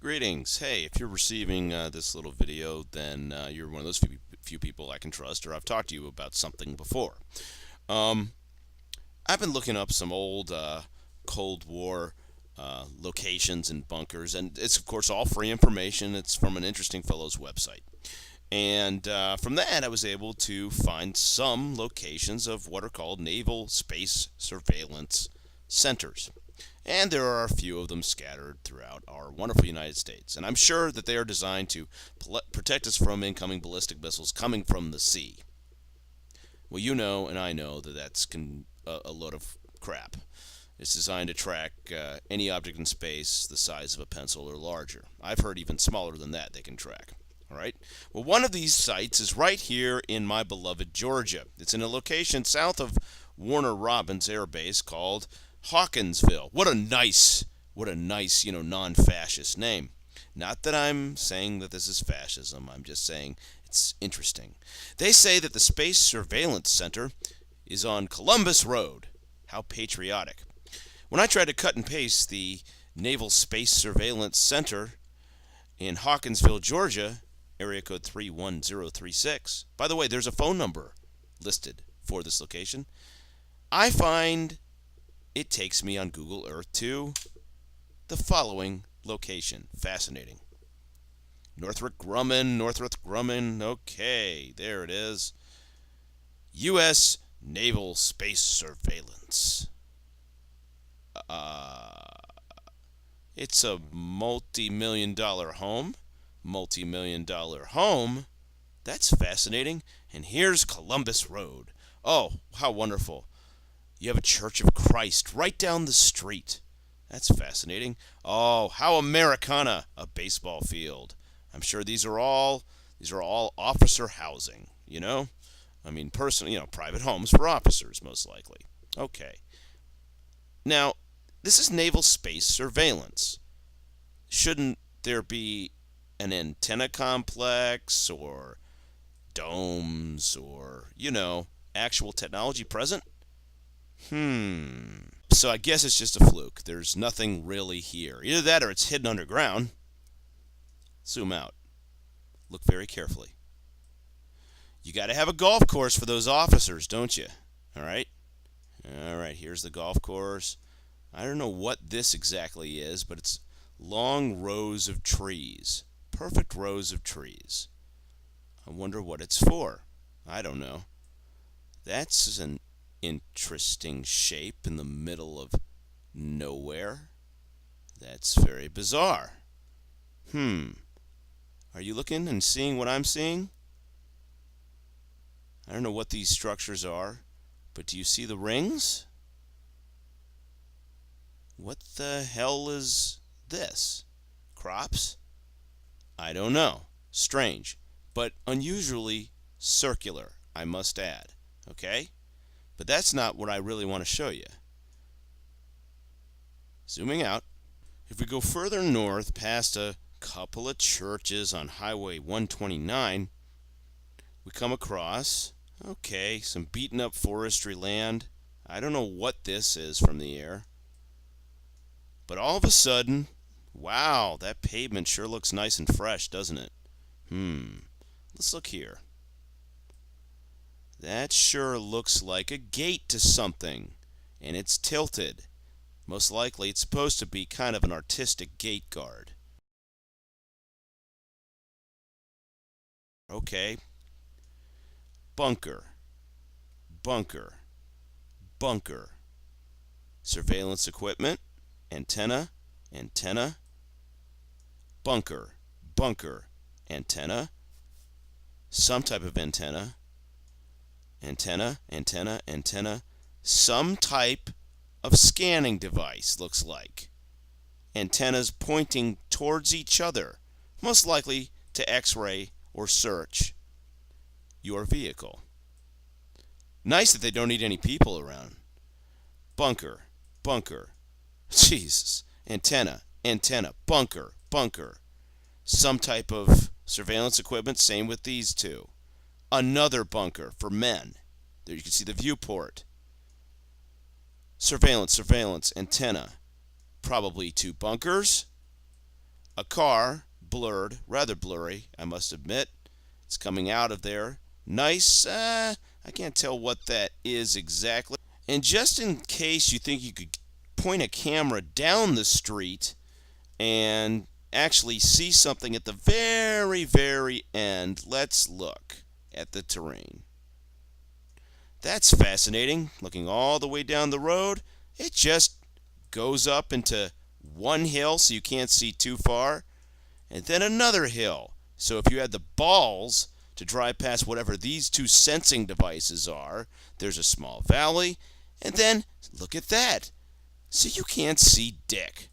Greetings. Hey, if you're receiving this little video, then you're one of those few people I can trust, or I've talked to you about something before. Um, I've been looking up some old Cold War locations and bunkers, and it's, of course, all free information. It's from an interesting fellow's website. And from that, I was able to find some locations of what are called Naval Space Surveillance Centers. And there are a few of them scattered throughout our wonderful United States. And I'm sure that they are designed to protect us from incoming ballistic missiles coming from the sea. Well, you know, and I know that that's a load of crap. It's designed to track any object in space the size of a pencil or larger. I've heard even smaller than that they can track. All right. Well, one of these sites is right here in my beloved Georgia. It's in a location south of Warner Robins Air Base called Hawkinsville. What a nice, non-fascist name. Not that I'm saying that this is fascism. I'm just saying it's interesting. They say that the Space Surveillance Center is on Columbus Road. How patriotic. When I tried to cut and paste the Naval Space Surveillance Center in Hawkinsville, Georgia, area code 31036. By the way, there's a phone number listed for this location. I find it takes me on Google Earth to the following location. Fascinating. Northrop Grumman. Okay, there it is. U.S. Naval Space Surveillance. It's a multi-million-dollar home. That's fascinating. And here's Columbus Road. Oh, how wonderful. You have a Church of Christ right down the street. That's fascinating. Oh, how Americana, a baseball field. I'm sure these are all officer housing, you know? I mean, private homes for officers, most likely. Okay. Now, this is Naval Space Surveillance. Shouldn't there be an antenna complex or domes or, actual technology present? So I guess it's just a fluke. There's nothing really here. Either that or it's hidden underground. Zoom out. Look very carefully. You got to have a golf course for those officers, don't you? All right? All right, here's the golf course. I don't know what this exactly is, but it's long rows of trees. Perfect rows of trees. I wonder what it's for. I don't know. That's an interesting shape in the middle of nowhere. That's very bizarre. Are you looking and seeing what I'm seeing? I don't know what these structures are, but do you see the rings? What the hell is this? Crops? I don't know. Strange, but unusually circular, I must add. Okay? But that's not what I really want to show you. Zooming out. If we go further north past a couple of churches on Highway 129, we come across, some beaten up forestry land. I don't know what this is from the air. But all of a sudden, wow, that pavement sure looks nice and fresh, doesn't it? Let's look here. That sure looks like a gate to something, and it's tilted. Most likely it's supposed to be kind of an artistic gate guard. Okay. Bunker. Surveillance equipment. Antenna. Bunker. Antenna. Some type of antenna. Antenna. Some type of scanning device, looks like. Antennas pointing towards each other, most likely to X-ray or search your vehicle. Nice that they don't need any people around. Bunker. Jesus. Antenna. Bunker. Some type of surveillance equipment, same with these two. Another bunker for men. There you can see the viewport. Surveillance, antenna. Probably two bunkers. a car, blurred, rather blurry, I must admit. It's coming out of there. Nice, I can't tell what that is exactly. And just in case you think you could point a camera down the street and actually see something at the very, very end, let's look at the terrain. That's fascinating. Looking all the way down the road, it just goes up into one hill so you can't see too far, and then another hill. So if you had the balls to drive past whatever these two sensing devices are, there's a small valley, and then look at that. So you can't see dick.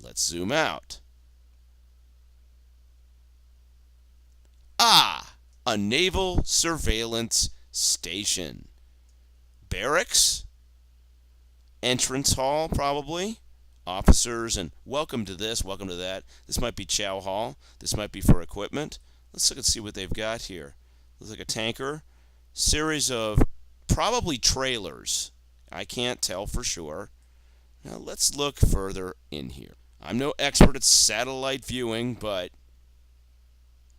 Let's zoom out. Ah, a naval surveillance station. Barracks? Entrance hall, probably. Officers, and welcome to this, welcome to that. This might be chow hall. This might be for equipment. Let's look and see what they've got here. Looks like a tanker. Series of probably trailers. I can't tell for sure. Now let's look further in here. I'm no expert at satellite viewing, but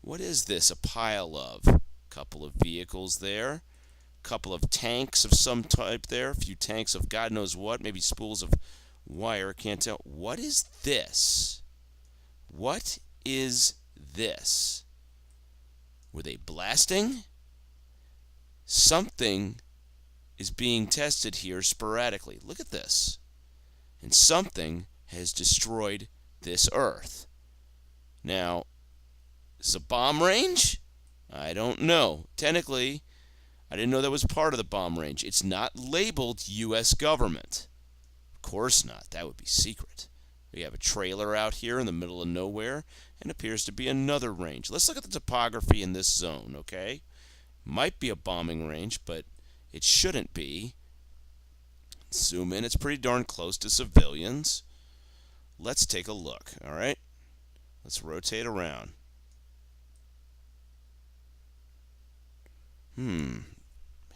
what is this a pile of? Couple of vehicles there. Couple of tanks of some type there. A few tanks of God knows what. Maybe spools of wire. Can't tell. What is this? What is this? Were they blasting? Something is being tested here sporadically. Look at this. And something has destroyed this Earth. Now, is this a bomb range? I don't know. Technically, I didn't know that was part of the bomb range. It's not labeled U.S. government. Of course not. That would be secret. We have a trailer out here in the middle of nowhere, and appears to be another range. Let's look at the topography in this zone, okay? Might be a bombing range, but it shouldn't be. Zoom in. It's pretty darn close to civilians. Let's take a look, all right? Let's rotate around.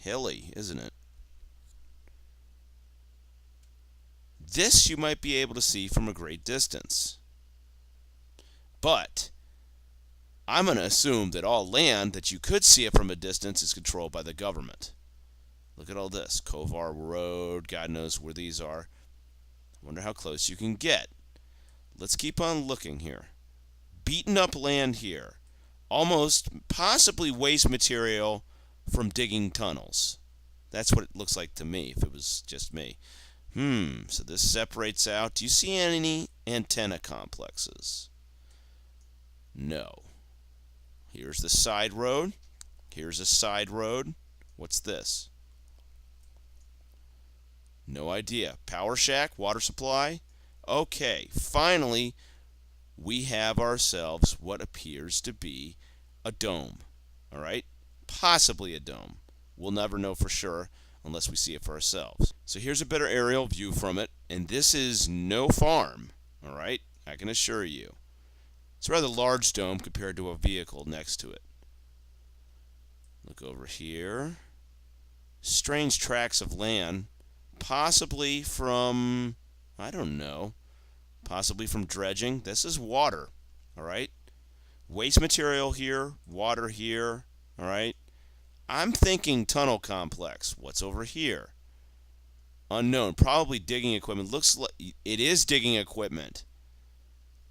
Hilly, isn't it? This you might be able to see from a great distance. But I'm going to assume that all land that you could see it from a distance is controlled by the government. Look at all this. Kovar Road, God knows where these are. I wonder how close you can get. Let's keep on looking here. Beaten up land here. Almost, possibly waste material from digging tunnels. That's what it looks like to me, if it was just me. So this separates out. Do you see any antenna complexes? No. Here's the side road. Here's a side road. What's this? No idea. Power shack, water supply. Okay, finally, we have ourselves what appears to be a dome. All right? Possibly a dome. We'll never know for sure unless we see it for ourselves. So here's a better aerial view from it, and this is no farm. All right? I can assure you. It's a rather large dome compared to a vehicle next to it. Look over here. Strange tracts of land, possibly from, I don't know, possibly from dredging. This is water, all right? Waste material here, water here, all right? I'm thinking tunnel complex. What's over here? Unknown. Probably digging equipment. Looks like it is digging equipment.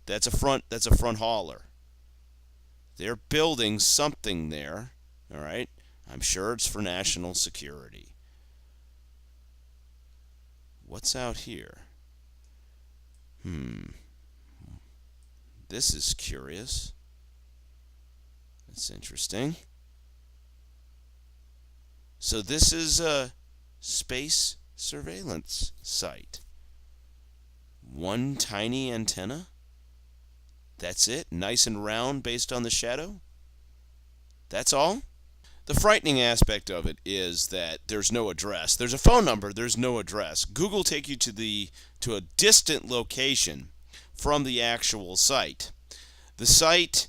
That's a front hauler. They're building something there, all right? I'm sure it's for national security. What's out here? This is curious. That's interesting. So this is a space surveillance site. One tiny antenna? That's it? Nice and round based on the shadow? That's all? The frightening aspect of it is that there's no address. There's a phone number, there's no address. Google take you to a distant location from the actual site. The site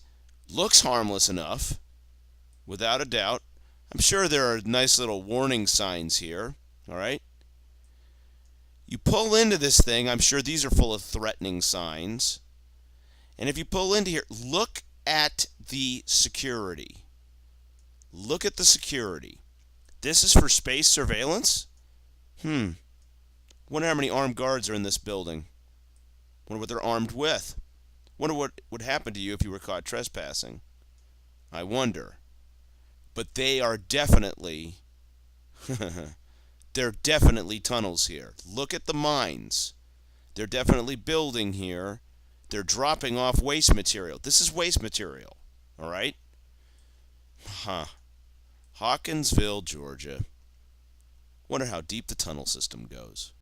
looks harmless enough, without a doubt. I'm sure there are nice little warning signs here, all right? You pull into this thing, I'm sure these are full of threatening signs. And if you pull into here, look at the security. Look at the security. This is for space surveillance? Wonder how many armed guards are in this building. Wonder what they're armed with. Wonder what would happen to you if you were caught trespassing. I wonder. But they are definitely... there are definitely tunnels here. Look at the mines. They're definitely building here. They're dropping off waste material. This is waste material. Alright? Hawkinsville, Georgia. Wonder how deep the tunnel system goes.